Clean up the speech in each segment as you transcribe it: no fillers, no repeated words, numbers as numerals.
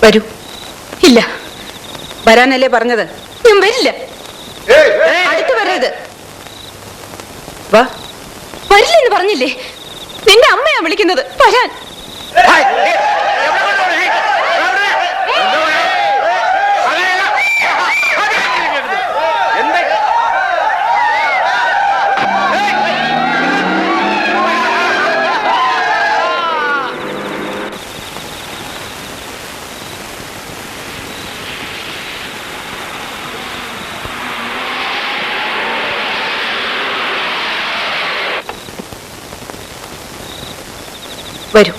വരൂ. ഇല്ല, വരാനല്ലേ പറഞ്ഞത്? ഞാൻ വരില്ല. അടുത്ത് വരരുത്. വാ. വരില്ലെന്ന് പറഞ്ഞില്ലേ? നിന്റെ അമ്മയാ വിളിക്കുന്നത്. വരാൻ. വരൂ.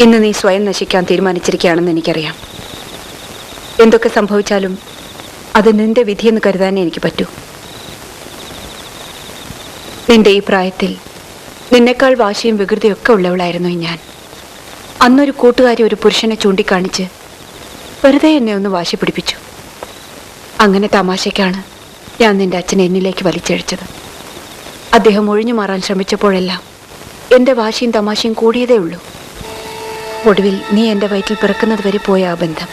ഇന്ന് നീ സ്വയം നശിക്കാൻ തീരുമാനിച്ചിരിക്കുകയാണെന്ന് എനിക്കറിയാം. എന്തൊക്കെ സംഭവിച്ചാലും അത് നിന്റെ വിധിയെന്ന് കരുതാനേ എനിക്ക് പറ്റൂ. നിന്റെ ഈ പ്രായത്തിൽ നിന്നെക്കാൾ വാശിയും വികൃതിയൊക്കെ ഉള്ളവളായിരുന്നു ഞാൻ. അന്നൊരു കൂട്ടുകാരി ഒരു പുരുഷനെ ചൂണ്ടിക്കാണിച്ച് വെറുതെ എന്നെ ഒന്ന് വാശി പിടിപ്പിച്ചു. അങ്ങനെ തമാശയ്ക്കാണ് ഞാൻ നിന്റെ അച്ഛനെ എന്നിലേക്ക് വലിച്ചഴിച്ചത്. അദ്ദേഹം ഒഴിഞ്ഞു മാറാൻ ശ്രമിച്ചപ്പോഴെല്ലാം എൻ്റെ വാശിയും തമാശയും കൂടിയതേ ഉള്ളൂ. ഒടുവിൽ നീ എൻ്റെ വയറ്റിൽ പിറക്കുന്നത് വരെ പോയ ആ ബന്ധം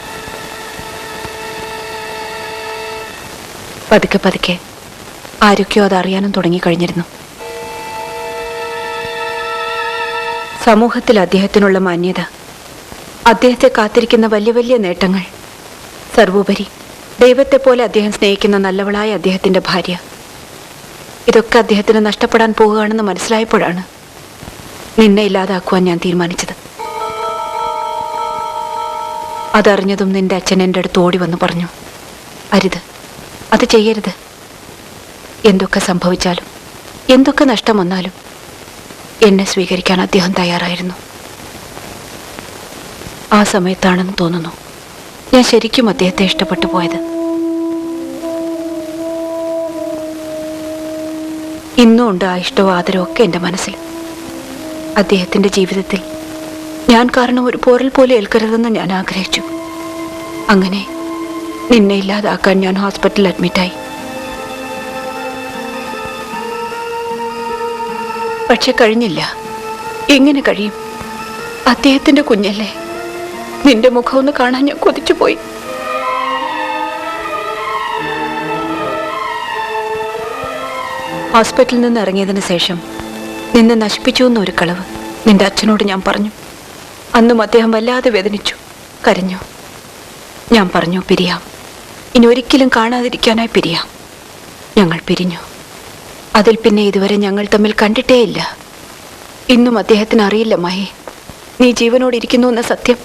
പതുക്കെ പതുക്കെ ആരൊക്കെയോ അതറിയാനും തുടങ്ങിക്കഴിഞ്ഞിരുന്നു. സമൂഹത്തിൽ അദ്ദേഹത്തിനുള്ള മാന്യത, അദ്ദേഹത്തെ കാത്തിരിക്കുന്ന വലിയ വലിയ നേട്ടങ്ങൾ, സർവോപരി ദൈവത്തെ പോലെ അദ്ദേഹം സ്നേഹിക്കുന്ന നല്ലവളായ അദ്ദേഹത്തിൻ്റെ ഭാര്യ, ഇതൊക്കെ അദ്ദേഹത്തിന് നഷ്ടപ്പെടാൻ പോവുകയാണെന്ന് മനസ്സിലായപ്പോഴാണ് നിന്നെ ഇല്ലാതാക്കുവാൻ ഞാൻ തീരുമാനിച്ചത്. അതറിഞ്ഞതും നിന്റെ അച്ഛൻ എൻ്റെ അടുത്ത് ഓടി വന്ന് പറഞ്ഞു, അരുത്, അത് ചെയ്യരുത്. എന്തൊക്കെ സംഭവിച്ചാലും എന്തൊക്കെ നഷ്ടം വന്നാലും എന്നെ സ്വീകരിക്കാൻ അദ്ദേഹം തയ്യാറായിരുന്നു. ആ സമയത്താണെന്ന് തോന്നുന്നു ഞാൻ ശരിക്കും അദ്ദേഹത്തെ ഇഷ്ടപ്പെട്ടു പോയത്. ഇന്നും ഉണ്ട് ആ ഇഷ്ടവും ആദരവും ഒക്കെ എൻ്റെ മനസ്സിൽ. അദ്ദേഹത്തിൻ്റെ ജീവിതത്തിൽ ഞാൻ കാരണം ഒരു പോറൽ പോലെ ഏൽക്കരുതെന്ന് ഞാൻ ആഗ്രഹിച്ചു. അങ്ങനെ നിന്നെ ഇല്ലാതാക്കാൻ ഞാൻ ഹോസ്പിറ്റലിൽ അഡ്മിറ്റായി. പക്ഷെ കഴിഞ്ഞില്ല. എങ്ങനെ കഴിയും? അദ്ദേഹത്തിന്റെ കുഞ്ഞല്ലേ. നിന്റെ മുഖം ഒന്ന് കാണാൻ ഞാൻ കൊതിച്ചുപോയി. ഹോസ്പിറ്റലിൽ നിന്ന് ഇറങ്ങിയതിന് ശേഷം നിന്നെ നശിപ്പിച്ചു എന്നൊരു കളവ് നിന്റെ അച്ഛനോട് ഞാൻ പറഞ്ഞു. അന്നും അദ്ദേഹം വല്ലാതെ വേദനിച്ചു, കരഞ്ഞു. ഞാൻ പറഞ്ഞു, പിരിയാം, ഇനി ഒരിക്കലും കാണാതിരിക്കാനായി പിരിയാം. ഞങ്ങൾ പിരിഞ്ഞു. അതിൽ പിന്നെ ഇതുവരെ ഞങ്ങൾ തമ്മിൽ കണ്ടിട്ടേയില്ല. ഇന്നും അദ്ദേഹത്തിന് അറിയില്ല മായി, നീ ജീവനോട് ഇരിക്കുന്നു എന്ന സത്യം.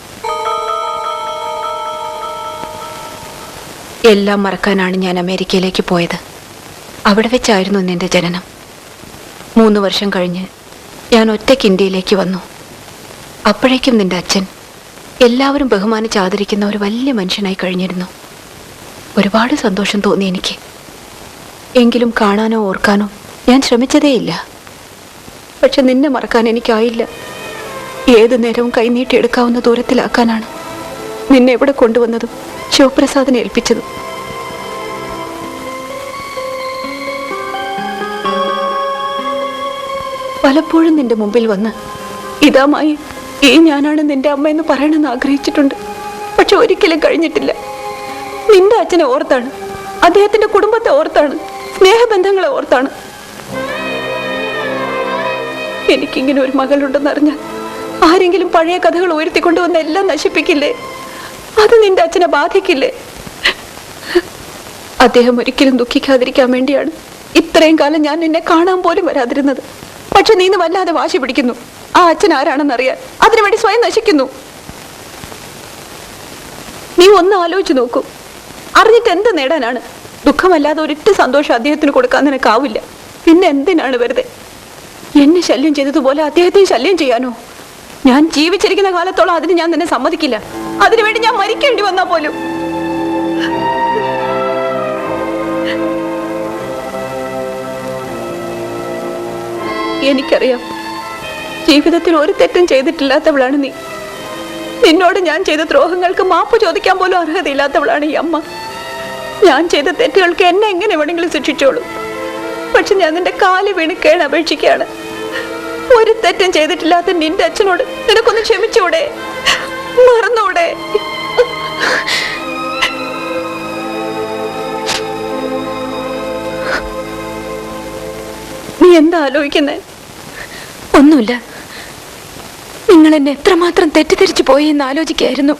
എല്ലാം മറക്കാനാണ് ഞാൻ അമേരിക്കയിലേക്ക് പോയത്. അവിടെ വെച്ചായിരുന്നു നിന്റെ ജനനം. 3 വർഷം കഴിഞ്ഞ് ഞാൻ ഒറ്റയ്ക്ക് ഇന്ത്യയിലേക്ക് വന്നു. അപ്പോഴേക്കും നിന്റെ അച്ഛൻ എല്ലാവരും ബഹുമാനിച്ച് ആദരിക്കുന്ന ഒരു വലിയ മനുഷ്യനായി കഴിഞ്ഞിരുന്നു. ഒരുപാട് സന്തോഷം തോന്നി എനിക്ക്. എങ്കിലും കാണാനോ ഓർക്കാനോ ഞാൻ ശ്രമിച്ചതേയില്ല. പക്ഷെ നിന്നെ മറക്കാൻ എനിക്കായില്ല. ഏതു നേരവും കൈനീട്ടിയെടുക്കാവുന്ന ദൂരത്തിലാക്കാനാണ് നിന്നെ എവിടെ കൊണ്ടുവന്നതും ശിവപ്രസാദിനെ ഏൽപ്പിച്ചതും. പലപ്പോഴും നിന്റെ മുമ്പിൽ വന്ന് ഇതാമായി ഈ ഞാനാണ് നിന്റെ അമ്മയെന്ന് പറയണമെന്ന് ആഗ്രഹിച്ചിട്ടുണ്ട്. പക്ഷെ ഒരിക്കലും കഴിഞ്ഞിട്ടില്ല. നിന്റെ അച്ഛനെ ഓർത്താണ്, അദ്ദേഹത്തിന്റെ കുടുംബത്തെ ഓർത്താണ്, സ്നേഹബന്ധങ്ങളെ ഓർത്താണ്. എനിക്കിങ്ങനെ ഒരു മകളുണ്ടെന്നറിഞ്ഞാൽ ആരെങ്കിലും പഴയ കഥകൾ ഉയർത്തിക്കൊണ്ടുവന്ന് എല്ലാം നശിപ്പിക്കില്ലേ? അത് നിന്റെ അച്ഛനെ ബാധിക്കില്ലേ? അദ്ദേഹം ഒരിക്കലും ദുഃഖിക്കാതിരിക്കാൻ വേണ്ടിയാണ് ഇത്രയും കാലം ഞാൻ നിന്നെ കാണാൻ പോലും വരാതിരുന്നത്. പക്ഷെ നീ വല്ലാതെ വാശി പിടിക്കുന്നു. ആ അച്ഛൻ ആരാണെന്നറിയാൻ അതിനുവേണ്ടി സ്വയം നശിക്കുന്നു. നീ ഒന്ന് ആലോചിച്ചു നോക്കൂ. അറിഞ്ഞിട്ട് എന്ത് നേടാനാണ്? ദുഃഖമല്ലാതെ ഒരിട്ട് സന്തോഷം അദ്ദേഹത്തിന് കൊടുക്കാൻ നിനക്കാവില്ല. പിന്നെ എന്തിനാണ് വെറുതെ എന്നെ ശല്യം ചെയ്തതുപോലെ അദ്ദേഹത്തെയും ശല്യം ചെയ്യാനോ? ഞാൻ ജീവിച്ചിരിക്കുന്ന കാലത്തോളം അതിന് ഞാൻ നിന്നെ സമ്മതിക്കില്ല. അതിനുവേണ്ടി ഞാൻ മരിക്കേണ്ടി വന്നാ പോലും. എനിക്കറിയാം, ജീവിതത്തിൽ ഒരു തെറ്റും ചെയ്തിട്ടില്ലാത്തവളാണ് നീ. നിന്നോട് ഞാൻ ചെയ്ത ദ്രോഹങ്ങൾക്ക് മാപ്പ് ചോദിക്കാൻ പോലും അർഹതയില്ലാത്തവളാണ് ഈ അമ്മ. ഞാൻ ചെയ്ത തെറ്റുകൾക്ക് എന്നെ എങ്ങനെ വേണമെങ്കിലും ശിക്ഷിച്ചോളൂ. പക്ഷെ ഞാൻ നിന്റെ കാല് വീണ് കേണപേക്ഷിക്കുകയാണ്. ഒരു തെറ്റും ചെയ്തിട്ടില്ലാത്ത നിന്റെ അച്ഛനോട് നിനക്കൊന്ന് ക്ഷമിച്ചൂടെ? മറന്നൂടെ? നീ എന്താ ആലോചിക്കുന്നേ? ഒന്നുമില്ല. നിങ്ങൾ എന്നെ എത്രമാത്രം തെറ്റിദ്ധരിച്ചു പോയി എന്ന് ആലോചിക്കായിരുന്നു.